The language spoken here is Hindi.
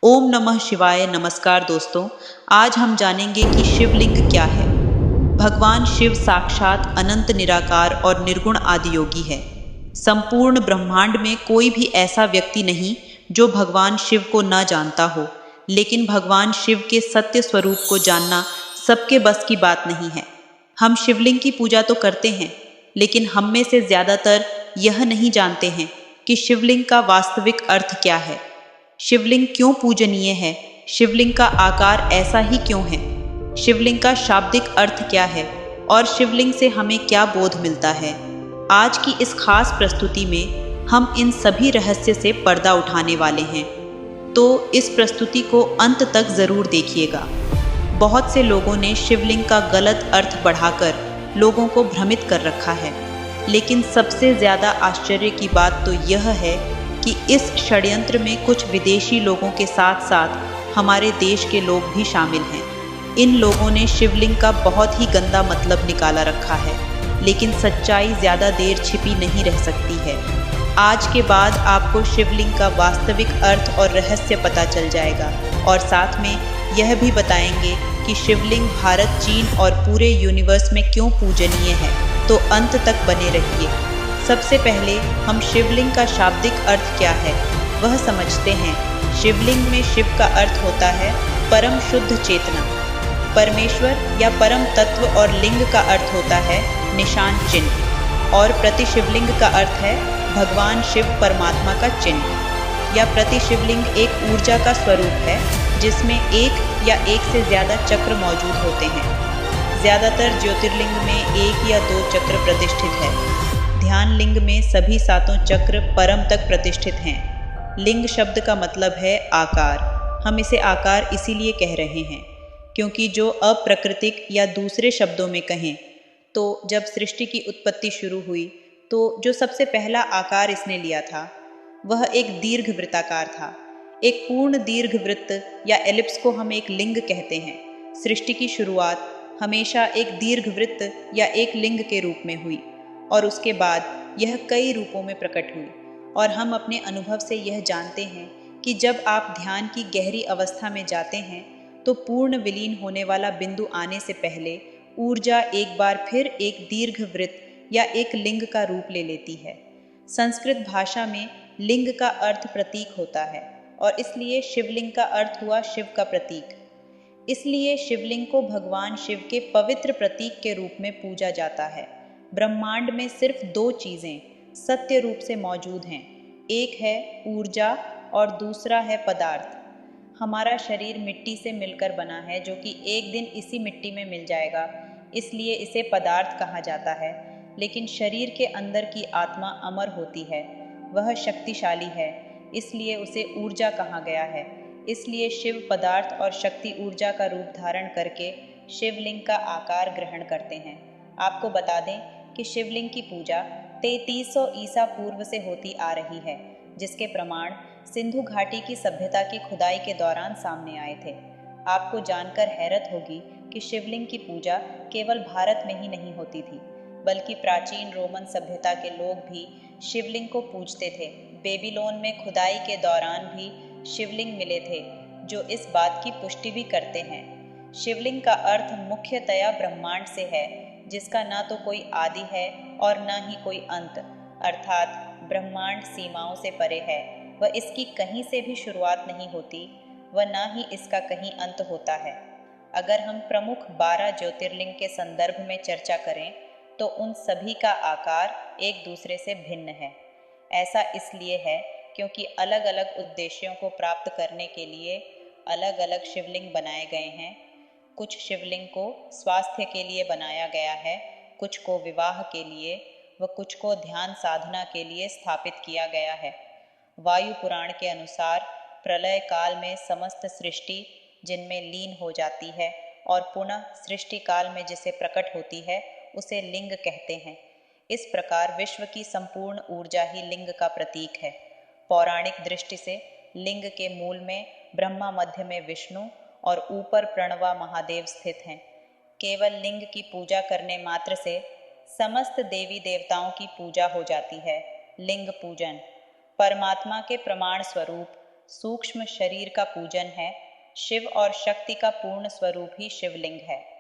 ओम नमः शिवाय। नमस्कार दोस्तों। आज हम जानेंगे कि शिवलिंग क्या है। भगवान शिव साक्षात अनंत निराकार और निर्गुण आदि योगी है। संपूर्ण ब्रह्मांड में कोई भी ऐसा व्यक्ति नहीं जो भगवान शिव को न जानता हो, लेकिन भगवान शिव के सत्य स्वरूप को जानना सबके बस की बात नहीं है। हम शिवलिंग की पूजा तो करते हैं, लेकिन हम में से ज्यादातर यह नहीं जानते हैं कि शिवलिंग का वास्तविक अर्थ क्या है। शिवलिंग क्यों पूजनीय है? शिवलिंग का आकार ऐसा ही क्यों है? शिवलिंग का शाब्दिक अर्थ क्या है और शिवलिंग से हमें क्या बोध मिलता है? आज की इस खास प्रस्तुति में हम इन सभी रहस्य से पर्दा उठाने वाले हैं, तो इस प्रस्तुति को अंत तक जरूर देखिएगा। बहुत से लोगों ने शिवलिंग का गलत अर्थ बढ़ाकर लोगों को भ्रमित कर रखा है, लेकिन सबसे ज्यादा आश्चर्य की बात तो यह है कि इस षड्यंत्र में कुछ विदेशी लोगों के साथ साथ हमारे देश के लोग भी शामिल हैं। इन लोगों ने शिवलिंग का बहुत ही गंदा मतलब निकाला रखा है, लेकिन सच्चाई ज्यादा देर छिपी नहीं रह सकती है। आज के बाद आपको शिवलिंग का वास्तविक अर्थ और रहस्य पता चल जाएगा, और साथ में यह भी बताएंगे कि शिवलिंग भारत, चीन और पूरे यूनिवर्स में क्यों पूजनीय है। तो अंत तक बने रहिए। सबसे पहले हम शिवलिंग का शाब्दिक अर्थ क्या है वह समझते हैं। शिवलिंग में शिव का अर्थ होता है परम शुद्ध चेतना, परमेश्वर या परम तत्व, और लिंग का अर्थ होता है निशान चिन्ह, और प्रति शिवलिंग का अर्थ है भगवान शिव परमात्मा का चिन्ह। या प्रति शिवलिंग एक ऊर्जा का स्वरूप है जिसमें एक या एक से ज्यादा चक्र मौजूद होते हैं। ज्यादातर ज्योतिर्लिंग में एक या दो चक्र प्रतिष्ठित है। ध्यान लिंग में सभी सातों चक्र परम तक प्रतिष्ठित हैं। लिंग शब्द का मतलब है आकार। हम इसे आकार इसीलिए कह रहे हैं क्योंकि जो अप्राकृतिक, या दूसरे शब्दों में कहें तो जब सृष्टि की उत्पत्ति शुरू हुई तो जो सबसे पहला आकार इसने लिया था वह एक दीर्घ वृत्ताकार था। एक पूर्ण दीर्घ वृत्त या एलिप्स को हम एक लिंग कहते हैं। सृष्टि की शुरुआत हमेशा एक दीर्घ वृत्त या एक लिंग के रूप में हुई, और उसके बाद यह कई रूपों में प्रकट हुई। और हम अपने अनुभव से यह जानते हैं कि जब आप ध्यान की गहरी अवस्था में जाते हैं तो पूर्ण विलीन होने वाला बिंदु आने से पहले ऊर्जा एक बार फिर एक दीर्घ वृत्त या एक लिंग का रूप ले लेती है। संस्कृत भाषा में लिंग का अर्थ प्रतीक होता है, और इसलिए शिवलिंग का अर्थ हुआ शिव का प्रतीक। इसलिए शिवलिंग को भगवान शिव के पवित्र प्रतीक के रूप में पूजा जाता है। ब्रह्मांड में सिर्फ दो चीजें सत्य रूप से मौजूद हैं, एक है ऊर्जा और दूसरा है पदार्थ। हमारा शरीर मिट्टी से मिलकर बना है, जो कि एक दिन इसी मिट्टी में मिल जाएगा, इसलिए इसे पदार्थ कहा जाता है। लेकिन शरीर के अंदर की आत्मा अमर होती है, वह शक्तिशाली है, इसलिए उसे ऊर्जा कहा गया है। इसलिए शिव पदार्थ और शक्ति ऊर्जा का रूप धारण करके शिवलिंग का आकार ग्रहण करते हैं। आपको बता दें कि शिवलिंग की पूजा 3300 ईसा पूर्व से होती आ रही है, जिसके प्रमाण सिंधु घाटी की सभ्यता की खुदाई के दौरान सामने आए थे। आपको जानकर हैरत होगी कि शिवलिंग की पूजा केवल भारत में ही नहीं होती थी, बल्कि प्राचीन रोमन सभ्यता के लोग भी शिवलिंग को पूजते थे। बेबीलोन में खुदाई के दौरान भी शिवलिंग मिले थे, जो इस बात की पुष्टि भी करते हैं। शिवलिंग का अर्थ मुख्यतया ब्रह्मांड से है, जिसका ना तो कोई आदि है और ना ही कोई अंत, अर्थात ब्रह्मांड सीमाओं से परे है। वह इसकी कहीं से भी शुरुआत नहीं होती, वह ना ही इसका कहीं अंत होता है। अगर हम प्रमुख 12 ज्योतिर्लिंग के संदर्भ में चर्चा करें तो उन सभी का आकार एक दूसरे से भिन्न है। ऐसा इसलिए है क्योंकि अलग अलग उद्देश्यों को प्राप्त करने के लिए अलग अलग शिवलिंग बनाए गए हैं। कुछ शिवलिंग को स्वास्थ्य के लिए बनाया गया है, कुछ को विवाह के लिए, व कुछ को ध्यान साधना के लिए स्थापित किया गया है। वायु पुराण के अनुसार प्रलय काल में समस्त सृष्टि जिनमें लीन हो जाती है और पुनः सृष्टि काल में जिसे प्रकट होती है उसे लिंग कहते हैं। इस प्रकार विश्व की संपूर्ण ऊर्जा ही लिंग का प्रतीक है। पौराणिक दृष्टि से लिंग के मूल में ब्रह्मा, मध्य में विष्णु और ऊपर प्रणवा महादेव स्थित हैं। केवल लिंग की पूजा करने मात्र से समस्त देवी देवताओं की पूजा हो जाती है। लिंग पूजन परमात्मा के प्रमाण स्वरूप सूक्ष्म शरीर का पूजन है। शिव और शक्ति का पूर्ण स्वरूप ही शिवलिंग है।